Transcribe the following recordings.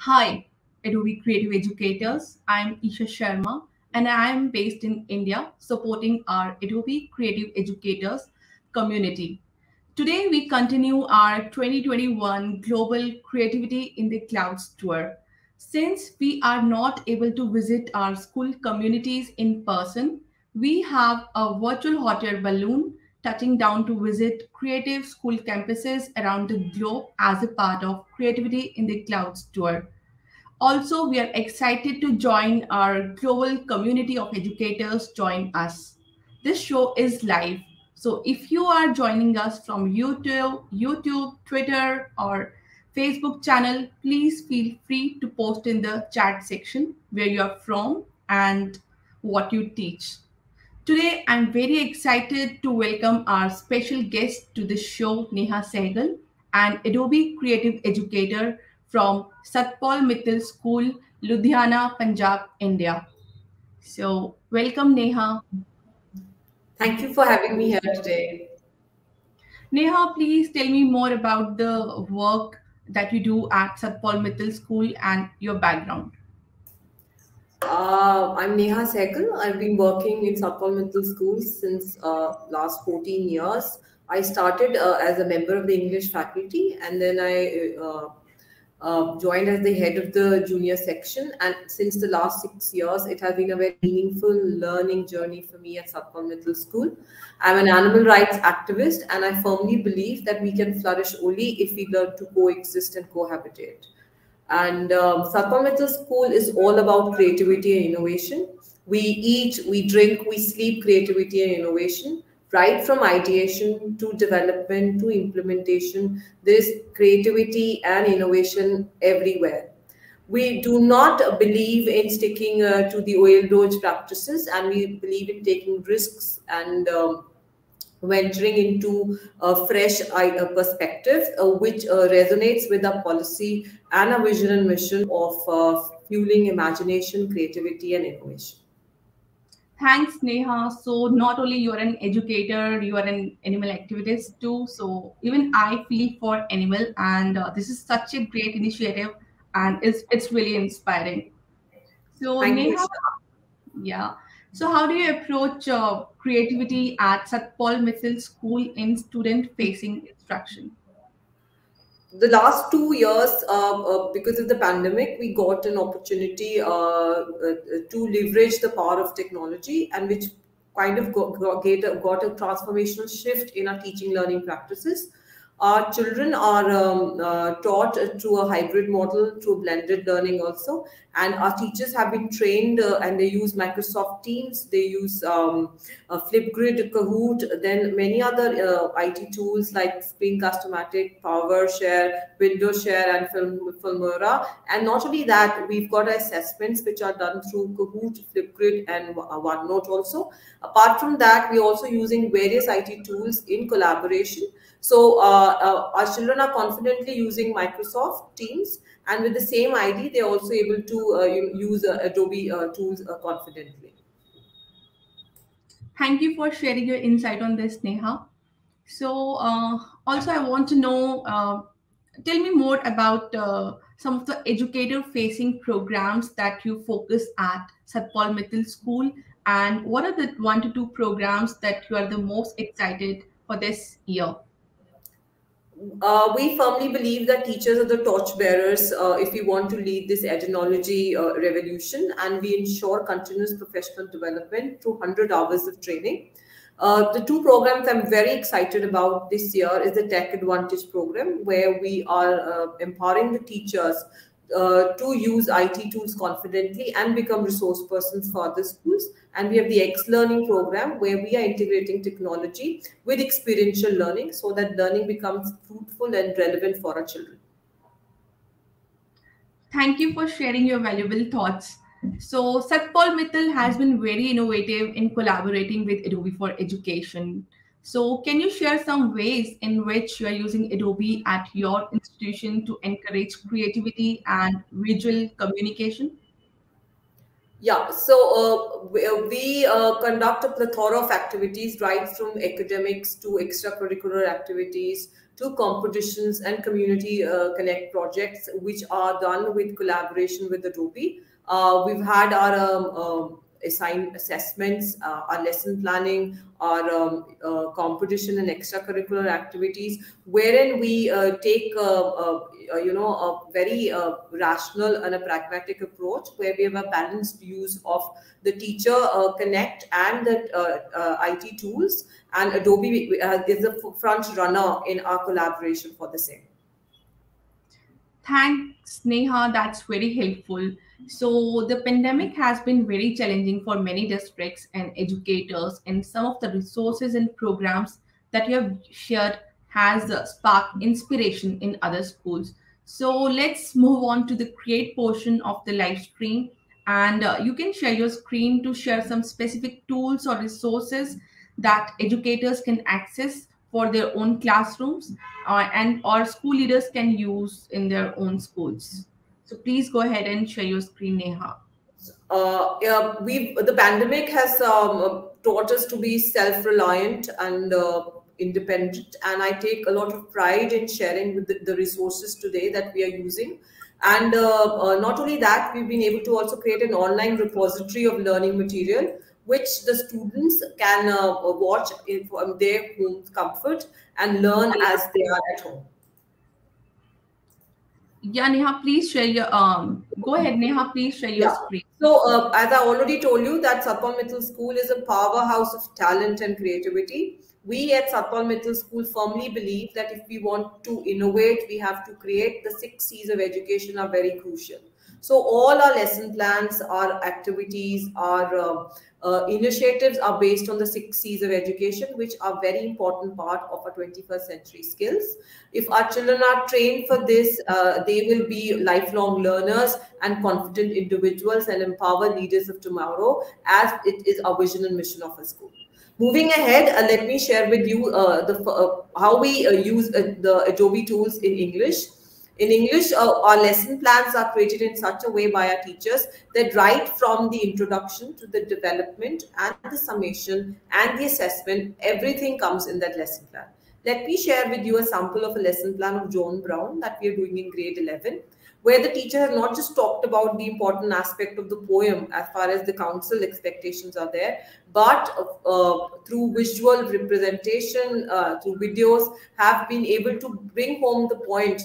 Hi, Adobe Creative Educators. I'm Isha Sharma and I am based in India supporting our Adobe Creative Educators community. Today we continue our 2021 Global Creativity in the Clouds tour. Since we are not able to visit our school communities in person, we have a virtual hot air balloon touching down to visit creative school campuses around the globe as a part of Creativity in the Clouds tour. Also, we are excited to join our global community of educators join us. This show is live. So if you are joining us from YouTube, Twitter, or Facebook channel, please feel free to post in the chat section where you are from and what you teach. Today, I'm very excited to welcome our special guest to the show, Neha Sehgal, an Adobe Creative Educator from Satpal Mittal School, Ludhiana, Punjab, India. So, welcome, Neha. Thank you for having me here today. Neha, please tell me more about the work that you do at Satpal Mittal School and your background. I'm Neha Sehgal. I've been working in supplemental schools since last 14 years. I started as a member of the English faculty, and then I joined as the head of the junior section. And since the last 6 years, it has been a very meaningful learning journey for me at supplemental school. I'm an animal rights activist, and I firmly believe that we can flourish only if we learn to coexist and cohabitate. And Satpal Mittal School is all about creativity and innovation. We eat, we drink, we sleep creativity and innovation. Right from ideation to development to implementation, there is creativity and innovation everywhere. We do not believe in sticking to the oil dodge practices, and we believe in taking risks and venturing into a fresh perspective, which resonates with our policy and our vision and mission of fueling imagination, creativity, and innovation. Thanks, Neha. So not only you're an educator, you are an animal activist too. So even I feel for animal, and this is such a great initiative, and it's really inspiring. So Thank you, Neha, Isha. yeah. So how do you approach creativity at Satpal Mithil School in student-facing instruction? The last 2 years, because of the pandemic, we got an opportunity to leverage the power of technology, and which kind of got a transformational shift in our teaching learning practices. Our children are taught through a hybrid model, through blended learning also, and our teachers have been trained and they use Microsoft Teams, they use Flipgrid, Kahoot, then many other IT tools like Screencast-O-Matic, PowerShare, Windows Share, and Filmora. And not only that, we've got assessments which are done through Kahoot, Flipgrid, and OneNote also. Apart from that, we're also using various IT tools in collaboration. So our children are confidently using Microsoft Teams, and with the same ID, they're also able to use Adobe tools confidently. Thank you for sharing your insight on this, Neha. So, also, I want to know, tell me more about some of the educator facing programs that you focus at Satpal Mittal School, and what are the 1 to 2 programs that you are the most excited for this year? We firmly believe that teachers are the torchbearers if we want to lead this ethnology revolution, and we ensure continuous professional development through 100 hours of training. The two programs I'm very excited about this year is the Tech Advantage program, where we are empowering the teachers to use IT tools confidently and become resource persons for other schools. And we have the X Learning program, where we are integrating technology with experiential learning so that learning becomes fruitful and relevant for our children. Thank you for sharing your valuable thoughts. So, Satpal Mittal has been very innovative in collaborating with Adobe for Education. So, can you share some ways in which you are using Adobe at your institution to encourage creativity and visual communication? Yeah, so we conduct a plethora of activities, right from academics to extracurricular activities to competitions and community connect projects, which are done with collaboration with Adobe. We've had our assigned assessments, our lesson planning, our competition and extracurricular activities, wherein we take a very rational and a pragmatic approach, where we have a balanced use of the teacher connect and the IT tools, and Adobe is the front runner in our collaboration for the same. Thanks, Neha. That's very helpful. So, the pandemic has been very challenging for many districts and educators, and some of the resources and programs that you have shared has sparked inspiration in other schools. So, let's move on to the create portion of the live stream. And you can share your screen to share some specific tools or resources that educators can access for their own classrooms and or school leaders can use in their own schools. So please go ahead and share your screen, Neha. Yeah, we the pandemic has taught us to be self-reliant and independent, and I take a lot of pride in sharing with the resources today that we are using. And not only that, we've been able to also create an online repository of learning material, which the students can watch from their home comfort and learn as they are at home. Yeah, Neha, please share your go ahead, Neha, please share your Yeah. screen. So, as I already told you, that Satpal Mittal School is a powerhouse of talent and creativity. We at Satpal Mittal School firmly believe that if we want to innovate, we have to create. The 6 C's of education are very crucial. So, all our lesson plans, our activities, our initiatives are based on the 6 C's of education, which are very important part of our 21st century skills. If our children are trained for this, they will be lifelong learners and confident individuals and empower leaders of tomorrow, as it is our vision and mission of our school. Moving ahead, let me share with you how we use the Adobe tools in English. In English, our lesson plans are created in such a way by our teachers that right from the introduction to the development and the summation and the assessment, everything comes in that lesson plan. Let me share with you a sample of a lesson plan of John Brown that we are doing in grade 11, where the teacher has not just talked about the important aspect of the poem as far as the council expectations are there, but through visual representation, through videos, have been able to bring home the point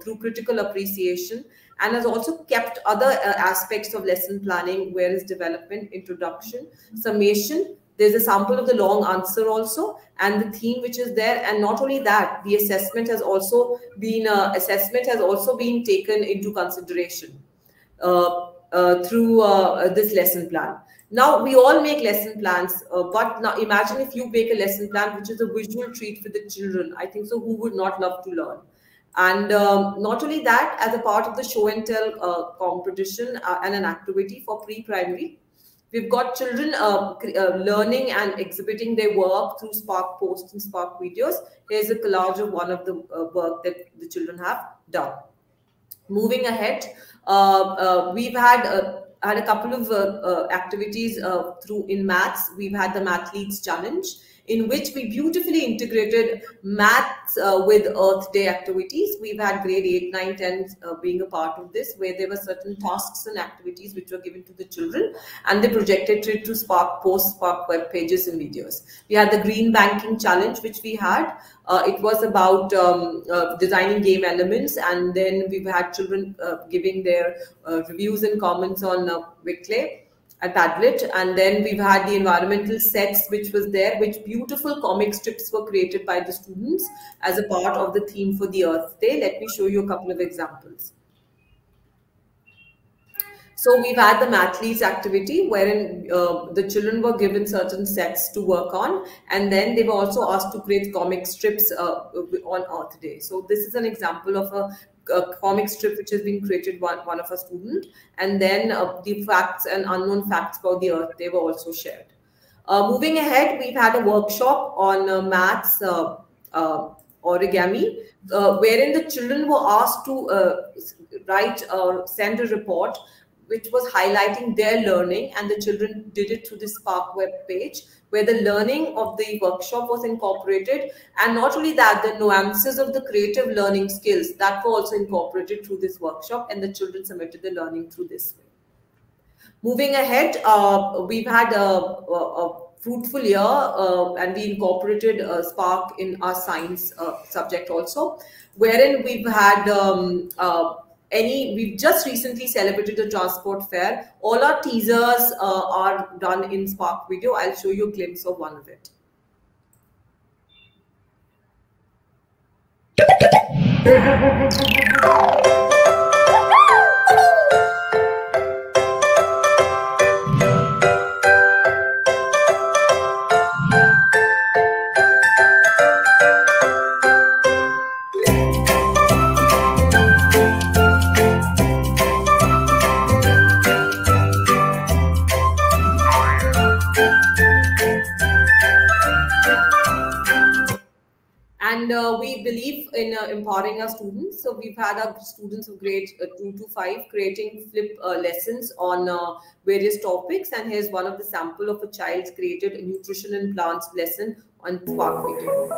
through critical appreciation, and has also kept other aspects of lesson planning, whereas development, introduction, summation. There's a sample of the long answer also, and the theme which is there. And not only that, the assessment has also been taken into consideration through this lesson plan. Now, we all make lesson plans, but now imagine if you make a lesson plan which is a visual treat for the children. I think so. Who would not love to learn? And not only that, as a part of the show and tell competition and an activity for pre-primary, we've got children learning and exhibiting their work through Spark posts and Spark videos. Here's a collage of one of the work that the children have done. Moving ahead, we've had a couple of activities through in maths. We've had the Math Leads Challenge, in which we beautifully integrated maths with Earth Day activities. We've had grade 8, 9, 10 being a part of this, where there were certain tasks and activities which were given to the children, and they projected it to Spark posts, Spark web pages and videos. We had the Green Banking Challenge, which we had. It was about designing game elements, and then we've had children giving their reviews and comments on Wickley at Padlet, and then we've had the environmental sets which was there, which beautiful comic strips were created by the students as a part of the theme for the Earth Day. Let me show you a couple of examples. So we've had the Mathletes activity, wherein the children were given certain sets to work on, and then they were also asked to create comic strips on Earth Day. So this is an example of a comic strip which has been created by one of our students, and then the facts and unknown facts about the Earth Day were also shared. Moving ahead, we've had a workshop on maths origami, wherein the children were asked to write or send a report which was highlighting their learning, and the children did it through the Spark web page, where the learning of the workshop was incorporated, and not only that, the nuances of the creative learning skills that were also incorporated through this workshop, and the children submitted the learning through this way. Moving ahead, we've had a fruitful year, and we incorporated Spark in our science subject also, wherein we've had we've just recently celebrated the transport fair. All our teasers are done in Spark video. I'll show you a glimpse of one of it. And we believe in empowering our students. So we've had our students of grade 2 to 5 creating flip lessons on various topics. And here's one of the sample of a child's created a nutrition and plants lesson on Spark video.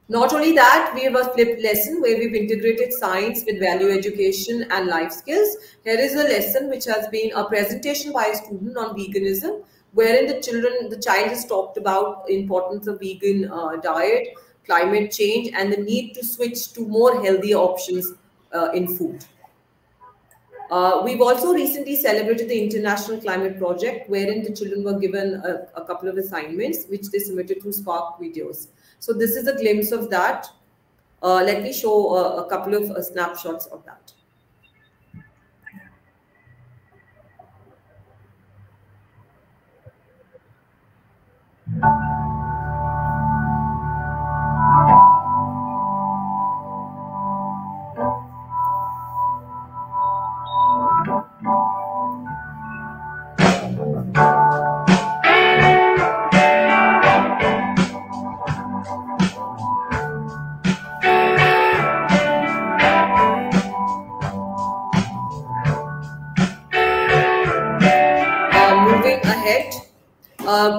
Not only that, we have a flipped lesson where we've integrated science with value education and life skills. Here is a lesson which has been a presentation by a student on veganism, wherein the child has talked about the importance of vegan diet, climate change, and the need to switch to more healthier options in food. We've also recently celebrated the International Climate Project, wherein the children were given a couple of assignments, which they submitted through Spark videos. So this is a glimpse of that. Let me show a couple of snapshots of that.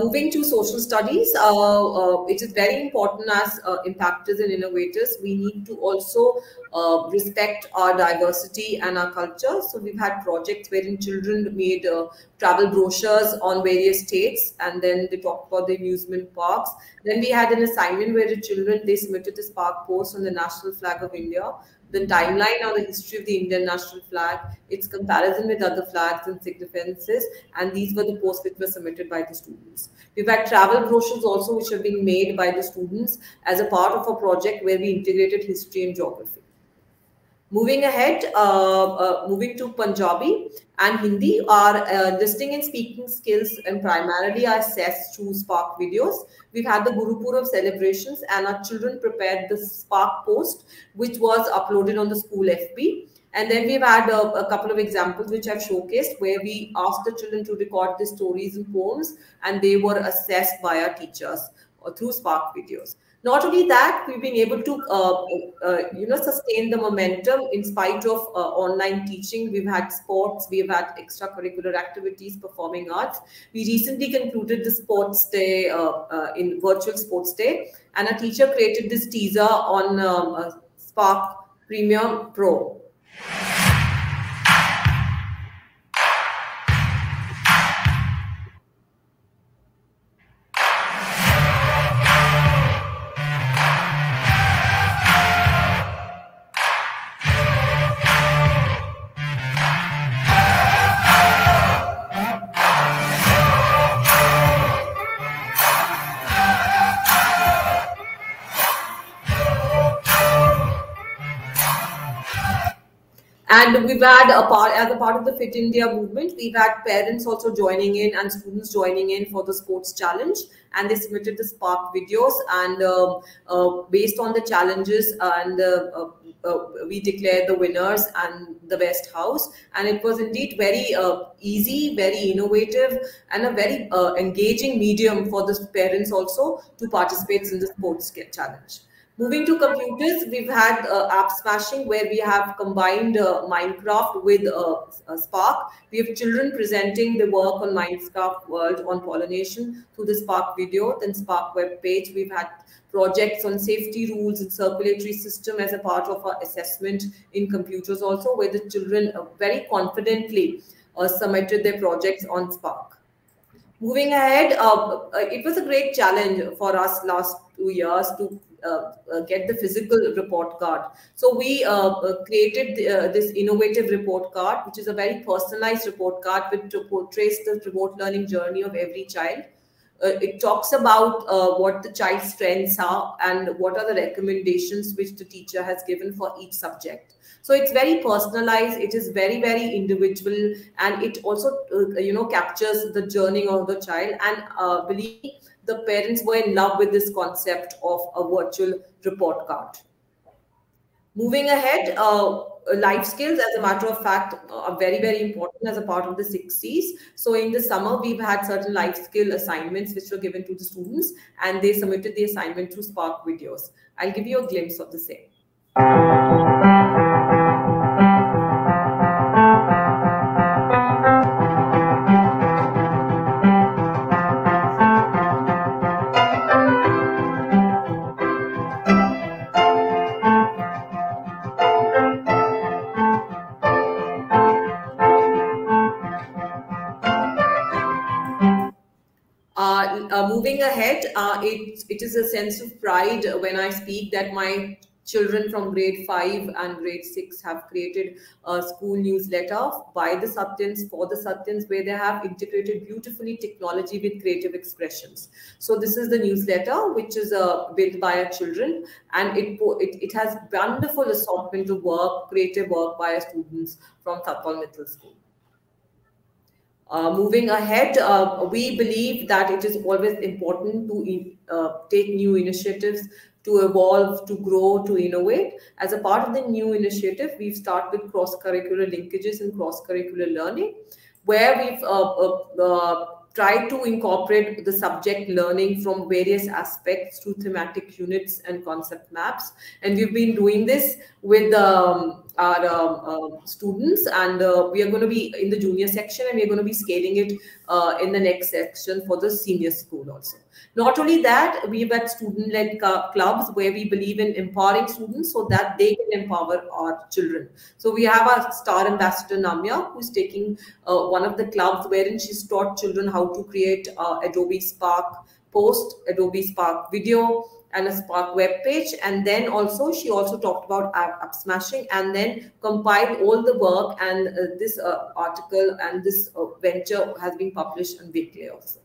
Moving to social studies, it is very important as impactors and innovators. We need to also respect our diversity and our culture. So we've had projects wherein children made travel brochures on various states, and then they talked about the amusement parks. Then we had an assignment where the children, they submitted a Spark post on the national flag of India, the timeline on the history of the Indian national flag, its comparison with other flags and significances, and these were the posts which were submitted by the students. We've had travel brochures also, which have been made by the students as a part of a project where we integrated history and geography. Moving ahead, moving to Punjabi and Hindi, our listening and speaking skills and primarily are assessed through Spark videos. We've had the Guru Purab celebrations, and our children prepared the Spark post, which was uploaded on the school FB. And then we've had a couple of examples which I've showcased, where we asked the children to record the stories and poems, and they were assessed by our teachers through Spark videos. Not only that, we've been able to sustain the momentum in spite of online teaching. We've had sports, we've had extracurricular activities, performing arts. We recently concluded the sports day in virtual sports day, and a teacher created this teaser on Spark Premium Pro. And we've had as a part of the Fit India movement, we've had parents also joining in and students joining in for the sports challenge, and they submitted the Spark videos, and based on the challenges, and we declared the winners and the best house. And it was indeed very easy, very innovative, and a very engaging medium for the parents also to participate in the sports challenge. Moving to computers, we've had app smashing, where we have combined Minecraft with Spark. We have children presenting the work on Minecraft World on pollination through the Spark video, then Spark web page. We've had projects on safety rules and circulatory system as a part of our assessment in computers also, where the children very confidently submitted their projects on Spark. Moving ahead, it was a great challenge for us last 2 years to get the physical report card. So we created this innovative report card, which is a very personalized report card which portrays the remote learning journey of every child. It talks about what the child's strengths are and what are the recommendations which the teacher has given for each subject. So it's very personalized. It is very, very individual, and it also captures the journey of the child. And believe me, the parents were in love with this concept of a virtual report card. Moving ahead, life skills, as a matter of fact, are very, very important as a part of the 6Cs. So in the summer, we've had certain life skill assignments which were given to the students, and they submitted the assignment through Spark videos. I'll give you a glimpse of the same. Moving ahead, it is a sense of pride when I speak that my children from grade 5 and grade 6 have created a school newsletter by the Satyans, for the Satyans, where they have integrated beautifully technology with creative expressions. So this is the newsletter, which is built by our children, and it has wonderful assortment of work, creative work by our students from Satpal Middle School. Moving ahead, we believe that it is always important to take new initiatives, to evolve, to grow, to innovate. As a part of the new initiative, we've started with cross-curricular linkages and cross-curricular learning, where we've tried to incorporate the subject learning from various aspects through thematic units and concept maps. And we've been doing this with our students, and we are going to be in the junior section, and we're going to be scaling it in the next section for the senior school also. Not only that, we've had student-led clubs where we believe in empowering students so that they can empower our children. So we have our star ambassador Namya, who's taking one of the clubs wherein she's taught children how to create Adobe Spark post, Adobe Spark video, and a Spark web page. And then also she also talked about app smashing, and then compiled all the work, and this article and this venture has been published on Weekly also.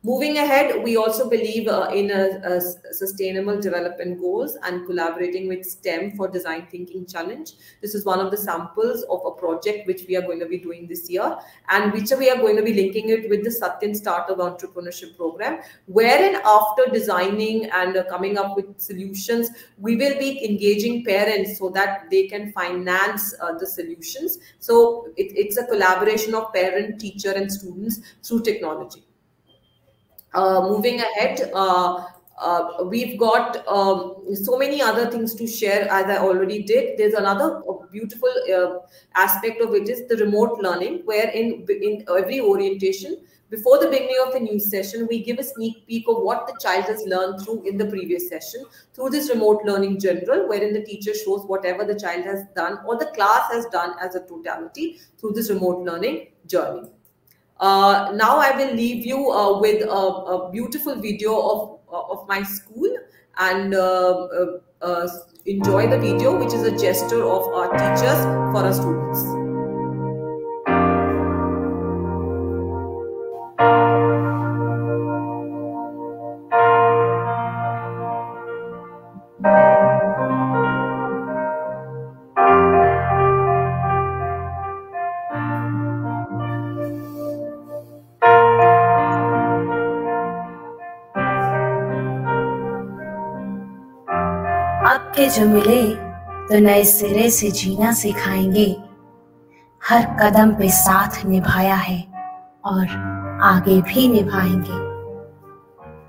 Moving ahead, we also believe in a sustainable development goals and collaborating with STEM for design thinking challenge. This is one of the samples of a project which we are going to be doing this year, and which we are going to be linking it with the Satyan Startup Entrepreneurship Program, wherein after designing and coming up with solutions, we will be engaging parents so that they can finance the solutions. So it's a collaboration of parent, teacher, and students through technology. Moving ahead, we've got so many other things to share, as I already did. There's another beautiful aspect of it is the remote learning, where in every orientation, before the beginning of the new session, we give a sneak peek of what the child has learned through in the previous session through this remote learning general, wherein the teacher shows whatever the child has done or the class has done as a totality through this remote learning journey. Now I will leave you with a beautiful video of my school, and enjoy the video, which is a gesture of our teachers for our students. के जो मिले तो नए सिरे से जीना सिखाएंगे। हर कदम पे साथ निभाया है और आगे भी निभाएंगे।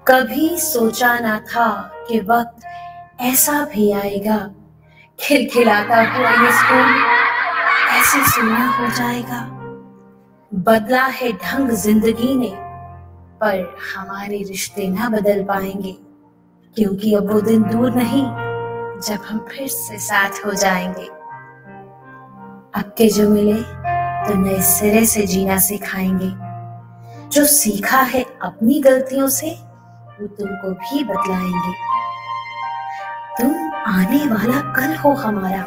कभी सोचा ना था कि वक्त ऐसा भी आएगा, खिलखिलाता हुआ ये स्कूल ऐसे सूना हो जाएगा। बदला है ढंग जिंदगी ने, पर हमारे रिश्ते ना बदल पाएंगे, क्योंकि अब वो दिन दूर नहीं जब हम फिर से साथ हो जाएंगे। अब के जो मिले तो नए सिरे से जीना सिखाएंगे। जो सीखा है अपनी गलतियों से वो तुमको भी बतलाएंगे। तुम आने वाला कल हो हमारा,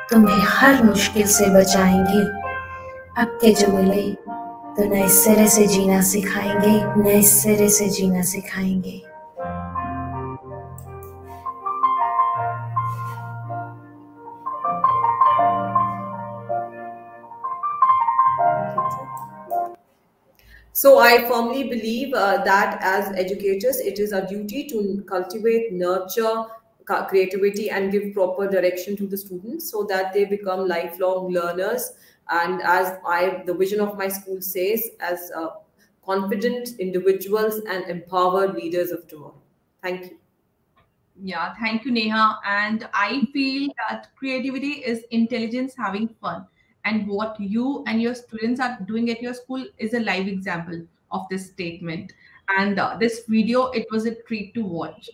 तुम्हें हर मुश्किल से बचाएंगे। अब के जो मिले तो नए सिरे से जीना सिखाएंगे, नए सिरे से जीना सिखाएंगे। So I firmly believe that as educators, it is our duty to cultivate, nurture creativity and give proper direction to the students so that they become lifelong learners. And as the vision of my school says, as confident individuals and empowered leaders of tomorrow. Thank you. Yeah, thank you, Neha. And I feel that creativity is intelligence having fun. And what you and your students are doing at your school is a live example of this statement. And this video, it was a treat to watch.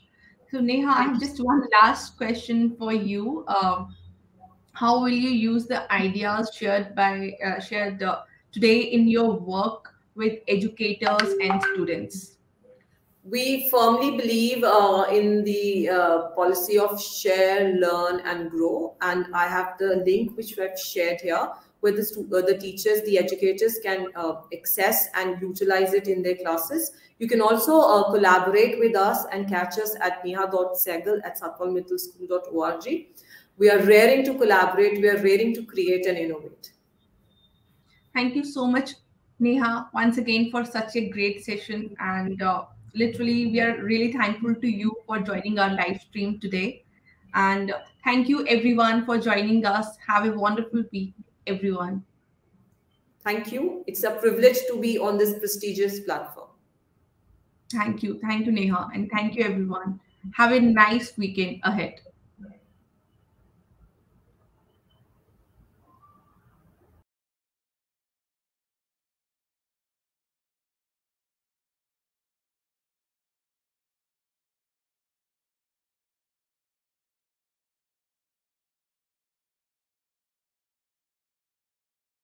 So, Neha, I Thank have you. just one last question for you. How will you use the ideas shared today in your work with educators and students? We firmly believe in the policy of share, learn, and grow. And I have the link which we have shared here, where the teachers, the educators can access and utilize it in their classes. You can also collaborate with us and catch us at neha.segal@satpalmittalschool.org. We are raring to collaborate. We are raring to create and innovate. Thank you so much, Neha, once again for such a great session. And literally, we are really thankful to you for joining our live stream today. And thank you, everyone, for joining us. Have a wonderful week, everyone. Thank you. It's a privilege to be on this prestigious platform. Thank you. Thank you, Neha. And thank you, everyone. Have a nice weekend ahead.